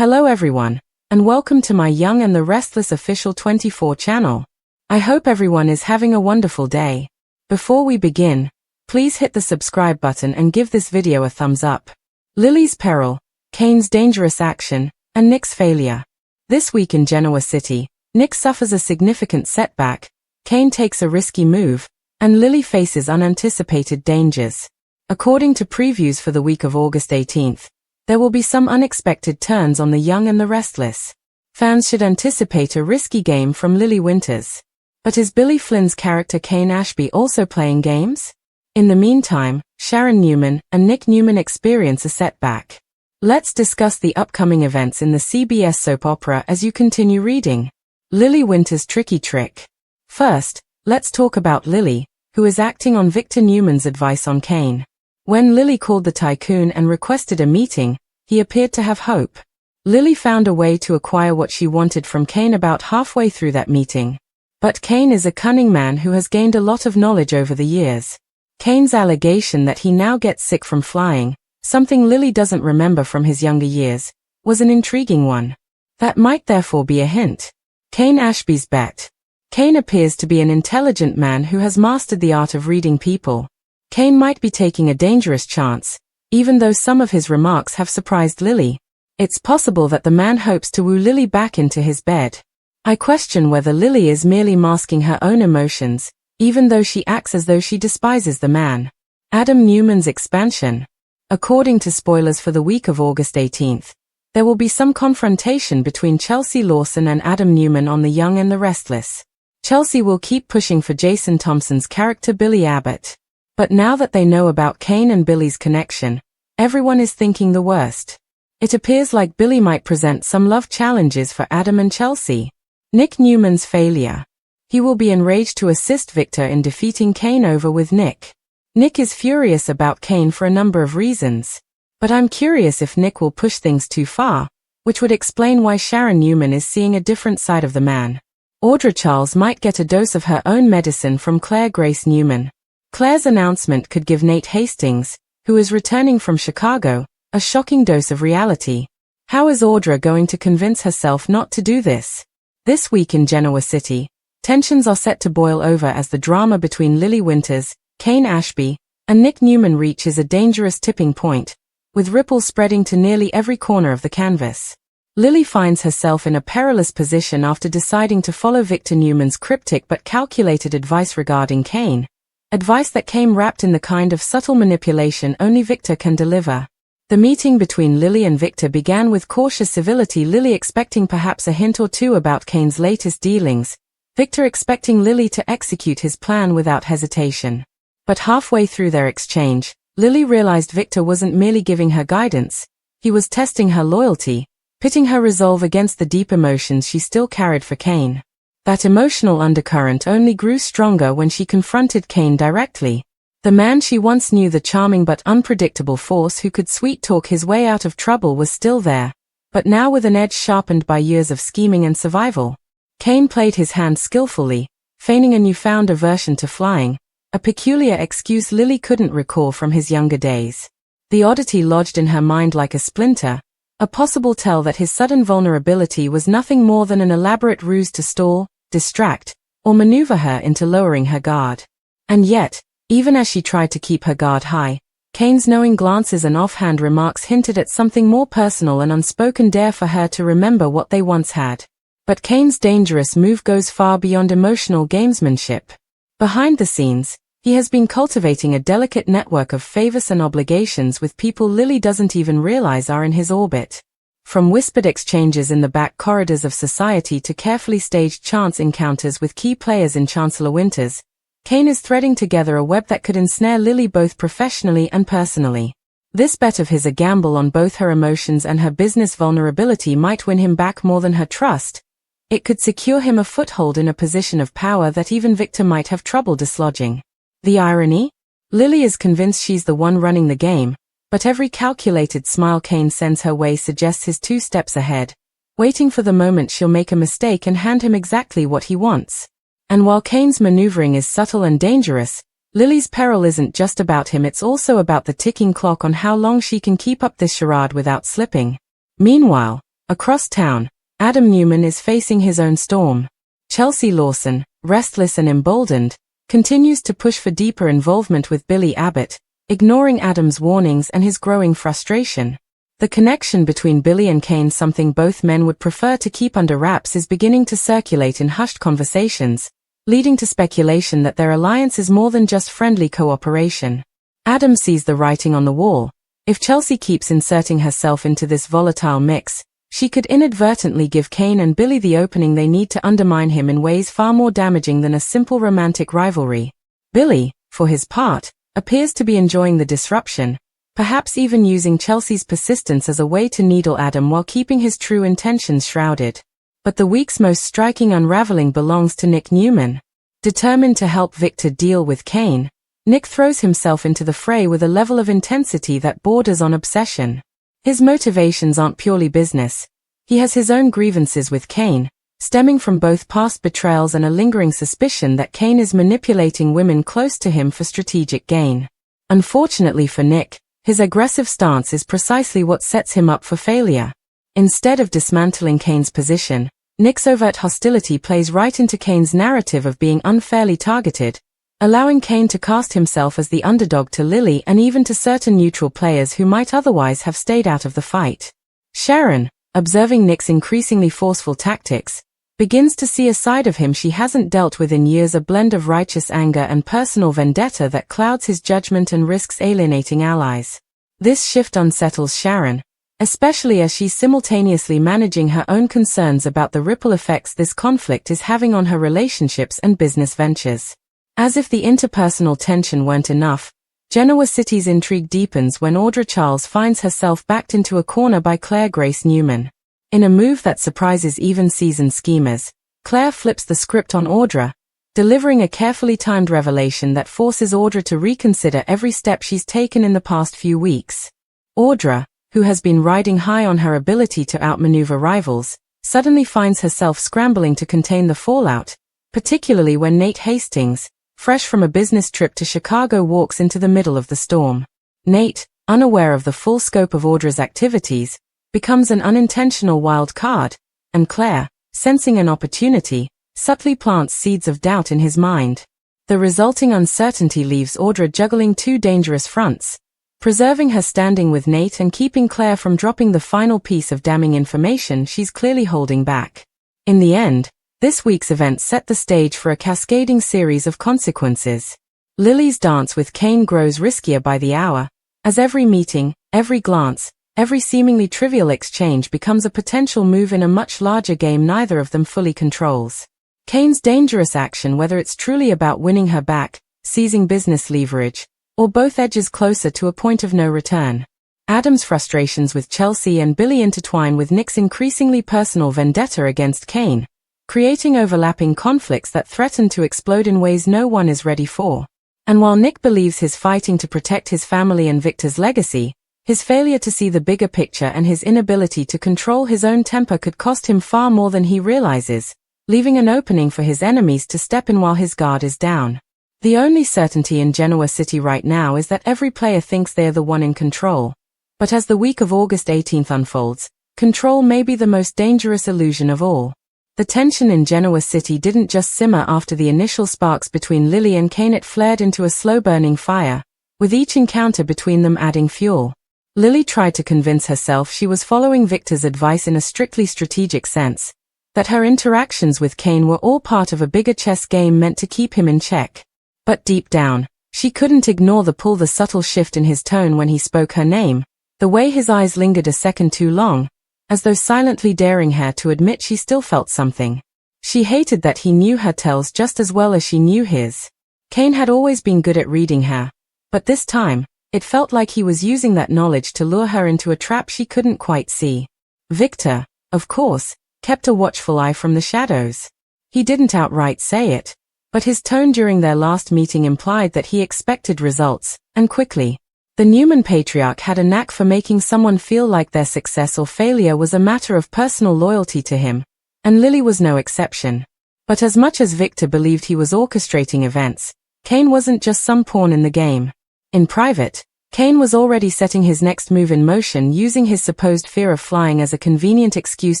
Hello everyone, and welcome to my Young and the Restless official 24 channel. I hope everyone is having a wonderful day. Before we begin, please hit the subscribe button and give this video a thumbs up. Lily's peril, Kane's dangerous action, and Nick's failure. This week in Genoa City, Nick suffers a significant setback, Kane takes a risky move, and Lily faces unanticipated dangers. According to previews for the week of August 18th, there will be some unexpected turns on the Young and the Restless. Fans should anticipate a risky game from Lily Winters. But is Billy Flynn's character Kane Ashby also playing games? In the meantime, Sharon Newman and Nick Newman experience a setback. Let's discuss the upcoming events in the CBS soap opera as you continue reading. Lily Winters' tricky trick. First, let's talk about Lily, who is acting on Victor Newman's advice on Kane. When Lily called the tycoon and requested a meeting, he appeared to have hope. Lily found a way to acquire what she wanted from Kane about halfway through that meeting. But Kane is a cunning man who has gained a lot of knowledge over the years. Kane's allegation that he now gets sick from flying, something Lily doesn't remember from his younger years, was an intriguing one. That might therefore be a hint. Kane Ashby's bet. Kane appears to be an intelligent man who has mastered the art of reading people. Kane might be taking a dangerous chance, even though some of his remarks have surprised Lily. It's possible that the man hopes to woo Lily back into his bed. I question whether Lily is merely masking her own emotions, even though she acts as though she despises the man. Adam Newman's expansion. According to spoilers for the week of August 18th, there will be some confrontation between Chelsea Lawson and Adam Newman on The Young and the Restless. Chelsea will keep pushing for Jason Thompson's character Billy Abbott. But now that they know about Kane and Billy's connection, everyone is thinking the worst. It appears like Billy might present some love challenges for Adam and Chelsea. Nick Newman's failure. He will be enraged to assist Victor in defeating Kane over with Nick. Nick is furious about Kane for a number of reasons. But I'm curious if Nick will push things too far, which would explain why Sharon Newman is seeing a different side of the man. Audra Charles might get a dose of her own medicine from Claire Grace Newman. Claire's announcement could give Nate Hastings, who is returning from Chicago, a shocking dose of reality. How is Audra going to convince herself not to do this? This week in Genoa City, tensions are set to boil over as the drama between Lily Winters, Kane Ashby, and Nick Newman reaches a dangerous tipping point, with ripples spreading to nearly every corner of the canvas. Lily finds herself in a perilous position after deciding to follow Victor Newman's cryptic but calculated advice regarding Kane. Advice that came wrapped in the kind of subtle manipulation only Victor can deliver. The meeting between Lily and Victor began with cautious civility, Lily expecting perhaps a hint or two about Kane's latest dealings, Victor expecting Lily to execute his plan without hesitation. But halfway through their exchange, Lily realized Victor wasn't merely giving her guidance, he was testing her loyalty, pitting her resolve against the deep emotions she still carried for Kane. That emotional undercurrent only grew stronger when she confronted Kane directly. The man she once knew, the charming but unpredictable force who could sweet-talk his way out of trouble, was still there, but now with an edge sharpened by years of scheming and survival. Kane played his hand skillfully, feigning a newfound aversion to flying, a peculiar excuse Lily couldn't recall from his younger days. The oddity lodged in her mind like a splinter, a possible tell that his sudden vulnerability was nothing more than an elaborate ruse to stall, distract, or maneuver her into lowering her guard. And yet, even as she tried to keep her guard high, Kane's knowing glances and offhand remarks hinted at something more personal, an unspoken dare for her to remember what they once had. But Kane's dangerous move goes far beyond emotional gamesmanship. Behind the scenes, he has been cultivating a delicate network of favors and obligations with people Lily doesn't even realize are in his orbit. From whispered exchanges in the back corridors of society to carefully staged chance encounters with key players in Chancellor Winters, Kane is threading together a web that could ensnare Lily both professionally and personally. This bet of his, a gamble on both her emotions and her business vulnerability, might win him back more than her trust. It could secure him a foothold in a position of power that even Victor might have trouble dislodging. The irony? Lily is convinced she's the one running the game, but every calculated smile Kane sends her way suggests he's 2 steps ahead, waiting for the moment she'll make a mistake and hand him exactly what he wants. And while Kane's maneuvering is subtle and dangerous, Lily's peril isn't just about him, it's also about the ticking clock on how long she can keep up this charade without slipping. Meanwhile, Across town, Adam Newman is facing his own storm. Chelsea Lawson, restless and emboldened, continues to push for deeper involvement with Billy Abbott, ignoring Adam's warnings and his growing frustration. The connection between Billy and Kane, something both men would prefer to keep under wraps, is beginning to circulate in hushed conversations, leading to speculation that their alliance is more than just friendly cooperation. Adam sees the writing on the wall. If Chelsea keeps inserting herself into this volatile mix, she could inadvertently give Kane and Billy the opening they need to undermine him in ways far more damaging than a simple romantic rivalry. Billy, for his part, appears to be enjoying the disruption, perhaps even using Chelsea's persistence as a way to needle Adam while keeping his true intentions shrouded. But the week's most striking unraveling belongs to Nick Newman. Determined to help Victor deal with Kane, Nick throws himself into the fray with a level of intensity that borders on obsession. His motivations aren't purely business. He has his own grievances with Kane, stemming from both past betrayals and a lingering suspicion that Kane is manipulating women close to him for strategic gain. Unfortunately for Nick, his aggressive stance is precisely what sets him up for failure. Instead of dismantling Kane's position, Nick's overt hostility plays right into Kane's narrative of being unfairly targeted, allowing Kane to cast himself as the underdog to Lily and even to certain neutral players who might otherwise have stayed out of the fight. Sharon, observing Nick's increasingly forceful tactics, begins to see a side of him she hasn't dealt with in years, a blend of righteous anger and personal vendetta that clouds his judgment and risks alienating allies. This shift unsettles Sharon, especially as she's simultaneously managing her own concerns about the ripple effects this conflict is having on her relationships and business ventures. As if the interpersonal tension weren't enough, Genoa City's intrigue deepens when Audra Charles finds herself backed into a corner by Claire Grace Newman. In a move that surprises even seasoned schemers, Claire flips the script on Audra, delivering a carefully timed revelation that forces Audra to reconsider every step she's taken in the past few weeks. Audra, who has been riding high on her ability to outmaneuver rivals, suddenly finds herself scrambling to contain the fallout, particularly when Nate Hastings, fresh from a business trip to Chicago, walks into the middle of the storm. Nate, unaware of the full scope of Audra's activities, becomes an unintentional wild card, and Claire, sensing an opportunity, subtly plants seeds of doubt in his mind. The resulting uncertainty leaves Audra juggling two dangerous fronts, preserving her standing with Nate and keeping Claire from dropping the final piece of damning information she's clearly holding back. In the end, this week's events set the stage for a cascading series of consequences. Lily's dance with Kane grows riskier by the hour, as every meeting, every glance, every seemingly trivial exchange becomes a potential move in a much larger game neither of them fully controls. Kane's dangerous action, whether it's truly about winning her back, seizing business leverage, or both, edges closer to a point of no return. Adam's frustrations with Chelsea and Billy intertwine with Nick's increasingly personal vendetta against Kane, creating overlapping conflicts that threaten to explode in ways no one is ready for. And while Nick believes he's fighting to protect his family and Victor's legacy, his failure to see the bigger picture and his inability to control his own temper could cost him far more than he realizes, leaving an opening for his enemies to step in while his guard is down. The only certainty in Genoa City right now is that every player thinks they're the one in control. But as the week of August 18th unfolds, control may be the most dangerous illusion of all. The tension in Genoa City didn't just simmer after the initial sparks between Lily and Kane, it flared into a slow-burning fire, with each encounter between them adding fuel. Lily tried to convince herself she was following Victor's advice in a strictly strategic sense, that her interactions with Kane were all part of a bigger chess game meant to keep him in check. But deep down, she couldn't ignore the subtle shift in his tone when he spoke her name, the way his eyes lingered a second too long, as though silently daring her to admit she still felt something. She hated that he knew her tells just as well as she knew his. Kane had always been good at reading her, but this time, it felt like he was using that knowledge to lure her into a trap she couldn't quite see. Victor, of course, kept a watchful eye from the shadows. He didn't outright say it, but his tone during their last meeting implied that he expected results, and quickly. The Newman patriarch had a knack for making someone feel like their success or failure was a matter of personal loyalty to him, and Lily was no exception. But as much as Victor believed he was orchestrating events, Kane wasn't just some pawn in the game. In private, Kane was already setting his next move in motion, using his supposed fear of flying as a convenient excuse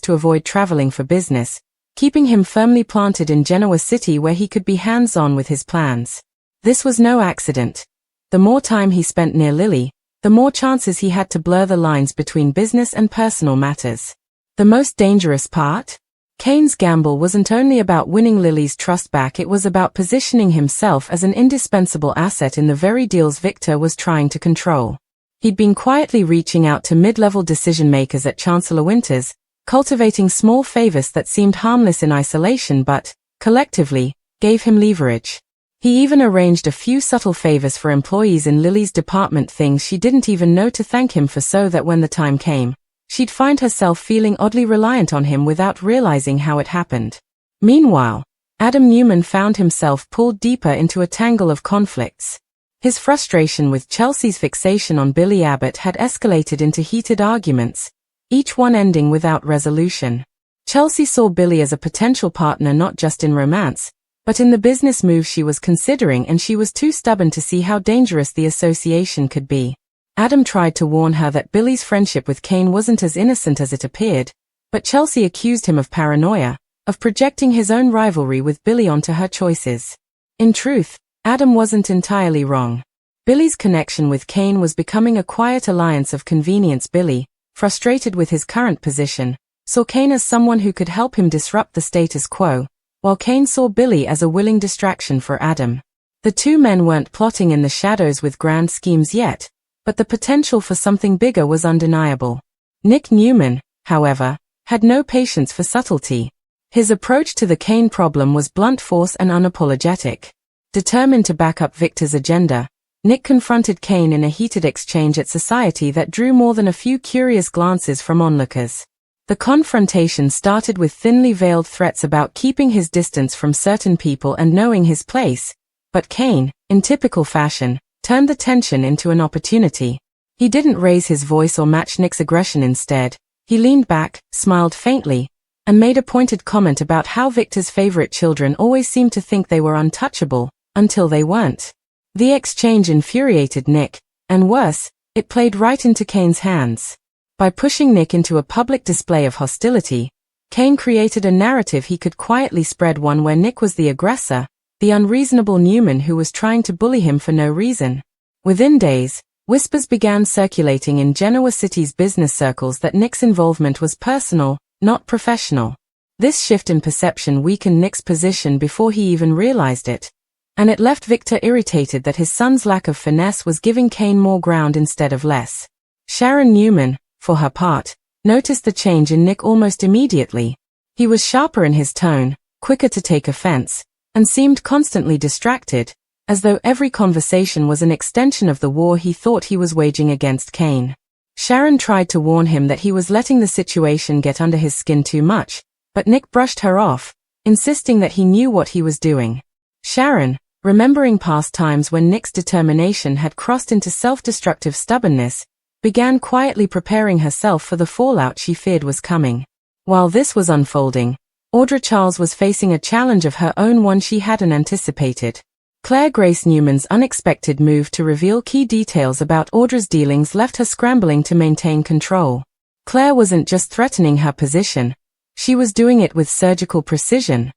to avoid traveling for business, keeping him firmly planted in Genoa City where he could be hands-on with his plans. This was no accident. The more time he spent near Lily, the more chances he had to blur the lines between business and personal matters. The most dangerous part? Kane's gamble wasn't only about winning Lily's trust back, it was about positioning himself as an indispensable asset in the very deals Victor was trying to control. He'd been quietly reaching out to mid-level decision-makers at Chancellor Winter's, cultivating small favors that seemed harmless in isolation but, collectively, gave him leverage. He even arranged a few subtle favors for employees in Lily's department, things she didn't even know to thank him for, so that when the time came, she'd find herself feeling oddly reliant on him without realizing how it happened. Meanwhile, Adam Newman found himself pulled deeper into a tangle of conflicts. His frustration with Chelsea's fixation on Billy Abbott had escalated into heated arguments, each one ending without resolution. Chelsea saw Billy as a potential partner not just in romance, but in the business move she was considering, and she was too stubborn to see how dangerous the association could be. Adam tried to warn her that Billy's friendship with Kane wasn't as innocent as it appeared, but Chelsea accused him of paranoia, of projecting his own rivalry with Billy onto her choices. In truth, Adam wasn't entirely wrong. Billy's connection with Kane was becoming a quiet alliance of convenience. Billy, frustrated with his current position, saw Kane as someone who could help him disrupt the status quo, while Kane saw Billy as a willing distraction for Adam. The two men weren't plotting in the shadows with grand schemes yet, but the potential for something bigger was undeniable. Nick Newman, however, had no patience for subtlety. His approach to the Kane problem was blunt force and unapologetic. Determined to back up Victor's agenda, Nick confronted Kane in a heated exchange at Society that drew more than a few curious glances from onlookers. The confrontation started with thinly veiled threats about keeping his distance from certain people and knowing his place, but Kane, in typical fashion, turned the tension into an opportunity. He didn't raise his voice or match Nick's aggression. Instead, he leaned back, smiled faintly, and made a pointed comment about how Victor's favorite children always seemed to think they were untouchable, until they weren't. The exchange infuriated Nick, and worse, it played right into Kane's hands. By pushing Nick into a public display of hostility, Kane created a narrative he could quietly spread, one where Nick was the aggressor, the unreasonable Newman who was trying to bully him for no reason. Within days, whispers began circulating in Genoa City's business circles that Nick's involvement was personal, not professional. This shift in perception weakened Nick's position before he even realized it, and it left Victor irritated that his son's lack of finesse was giving Kane more ground instead of less. Sharon Newman, for her part, noticed the change in Nick almost immediately. He was sharper in his tone, quicker to take offense, and seemed constantly distracted, as though every conversation was an extension of the war he thought he was waging against Kane. Sharon tried to warn him that he was letting the situation get under his skin too much, but Nick brushed her off, insisting that he knew what he was doing. Sharon, remembering past times when Nick's determination had crossed into self-destructive stubbornness, began quietly preparing herself for the fallout she feared was coming. While this was unfolding, Audra Charles was facing a challenge of her own, one she hadn't anticipated. Claire Grace Newman's unexpected move to reveal key details about Audra's dealings left her scrambling to maintain control. Claire wasn't just threatening her position, she was doing it with surgical precision,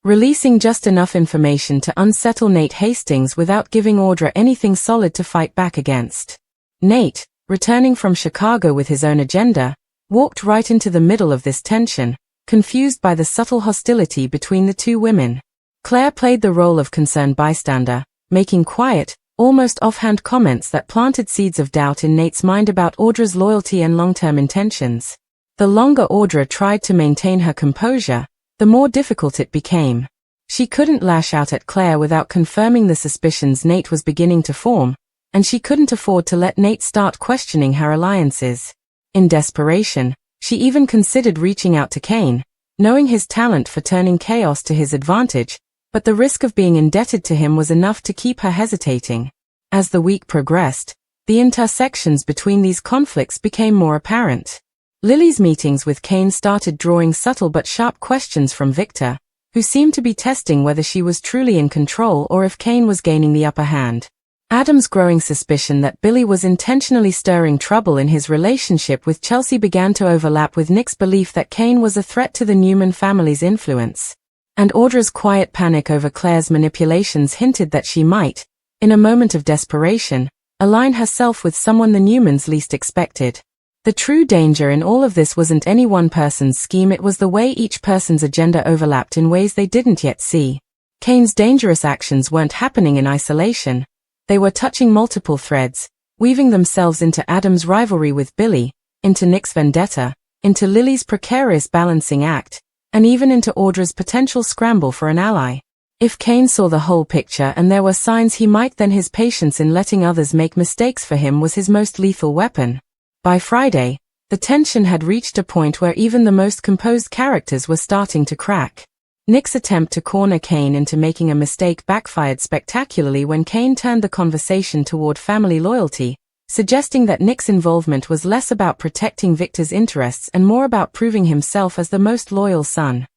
releasing just enough information to unsettle Nate Hastings without giving Audra anything solid to fight back against. Nate, returning from Chicago with his own agenda, walked right into the middle of this tension, confused by the subtle hostility between the two women. Claire played the role of concerned bystander, making quiet, almost offhand comments that planted seeds of doubt in Nate's mind about Audra's loyalty and long-term intentions. The longer Audra tried to maintain her composure, the more difficult it became. She couldn't lash out at Claire without confirming the suspicions Nate was beginning to form, and she couldn't afford to let Nate start questioning her alliances. In desperation, she even considered reaching out to Kane, knowing his talent for turning chaos to his advantage, but the risk of being indebted to him was enough to keep her hesitating. As the week progressed, the intersections between these conflicts became more apparent. Lily's meetings with Kane started drawing subtle but sharp questions from Victor, who seemed to be testing whether she was truly in control or if Kane was gaining the upper hand. Adam's growing suspicion that Billy was intentionally stirring trouble in his relationship with Chelsea began to overlap with Nick's belief that Kane was a threat to the Newman family's influence. And Audra's quiet panic over Claire's manipulations hinted that she might, in a moment of desperation, align herself with someone the Newmans least expected. The true danger in all of this wasn't any one person's scheme, it was the way each person's agenda overlapped in ways they didn't yet see. Kane's dangerous actions weren't happening in isolation. They were touching multiple threads, weaving themselves into Adam's rivalry with Billy, into Nick's vendetta, into Lily's precarious balancing act, and even into Audra's potential scramble for an ally. If Kane saw the whole picture and there were signs he might, then his patience in letting others make mistakes for him was his most lethal weapon. By Friday, the tension had reached a point where even the most composed characters were starting to crack. Nick's attempt to corner Kane into making a mistake backfired spectacularly when Kane turned the conversation toward family loyalty, suggesting that Nick's involvement was less about protecting Victor's interests and more about proving himself as the most loyal son.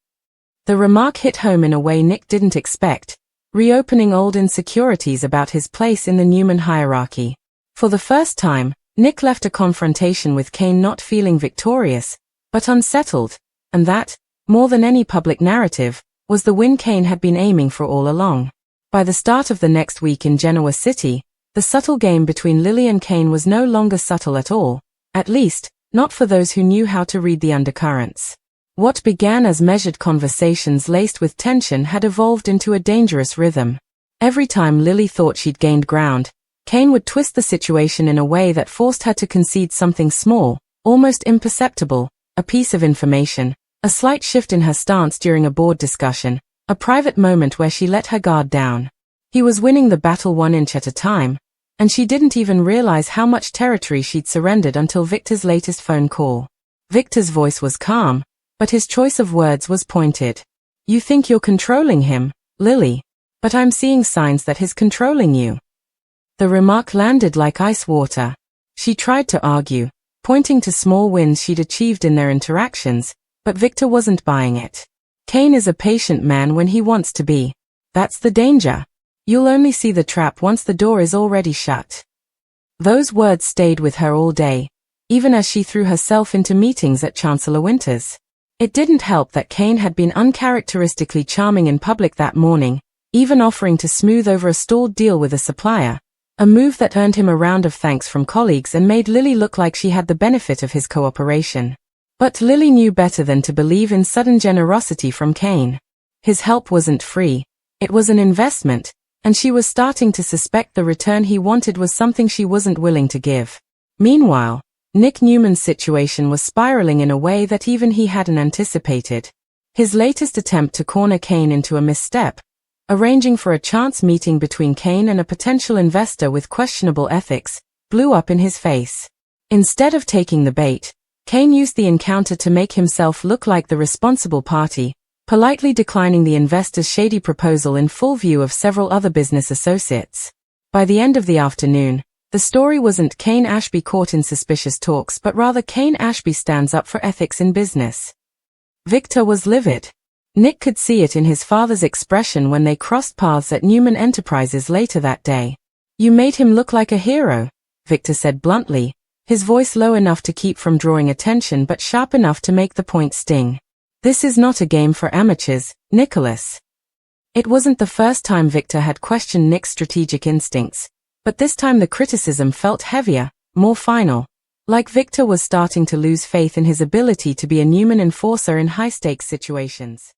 The remark hit home in a way Nick didn't expect, reopening old insecurities about his place in the Newman hierarchy. For the first time, Nick left a confrontation with Kane not feeling victorious, but unsettled, and that, more than any public narrative, was the win Kane had been aiming for all along. By the start of the next week in Genoa City, the subtle game between Lily and Kane was no longer subtle at all, at least, not for those who knew how to read the undercurrents. What began as measured conversations laced with tension had evolved into a dangerous rhythm. Every time Lily thought she'd gained ground, Kane would twist the situation in a way that forced her to concede something small, almost imperceptible, a piece of information, a slight shift in her stance during a board discussion, a private moment where she let her guard down. He was winning the battle 1 inch at a time, and she didn't even realize how much territory she'd surrendered until Victor's latest phone call. Victor's voice was calm, but his choice of words was pointed. "You think you're controlling him, Lily, but I'm seeing signs that he's controlling you." The remark landed like ice water. She tried to argue, pointing to small wins she'd achieved in their interactions, but Victor wasn't buying it. Kane is a patient man when he wants to be. That's the danger. You'll only see the trap once the door is already shut. Those words stayed with her all day, even as she threw herself into meetings at Chancellor Winter's. It didn't help that Kane had been uncharacteristically charming in public that morning, even offering to smooth over a stalled deal with a supplier, a move that earned him a round of thanks from colleagues and made Lily look like she had the benefit of his cooperation. But Lily knew better than to believe in sudden generosity from Kane. His help wasn't free, it was an investment, and she was starting to suspect the return he wanted was something she wasn't willing to give. Meanwhile, Nick Newman's situation was spiraling in a way that even he hadn't anticipated. His latest attempt to corner Kane into a misstep, arranging for a chance meeting between Kane and a potential investor with questionable ethics, blew up in his face. Instead of taking the bait, Kane used the encounter to make himself look like the responsible party, politely declining the investor's shady proposal in full view of several other business associates. By the end of the afternoon, the story wasn't Kane Ashby caught in suspicious talks but rather Kane Ashby stands up for ethics in business. Victor was livid. Nick could see it in his father's expression when they crossed paths at Newman Enterprises later that day. "You made him look like a hero," Victor said bluntly, his voice low enough to keep from drawing attention but sharp enough to make the point sting. "This is not a game for amateurs, Nicholas." It wasn't the first time Victor had questioned Nick's strategic instincts, but this time the criticism felt heavier, more final. Like Victor was starting to lose faith in his ability to be a Newman enforcer in high-stakes situations.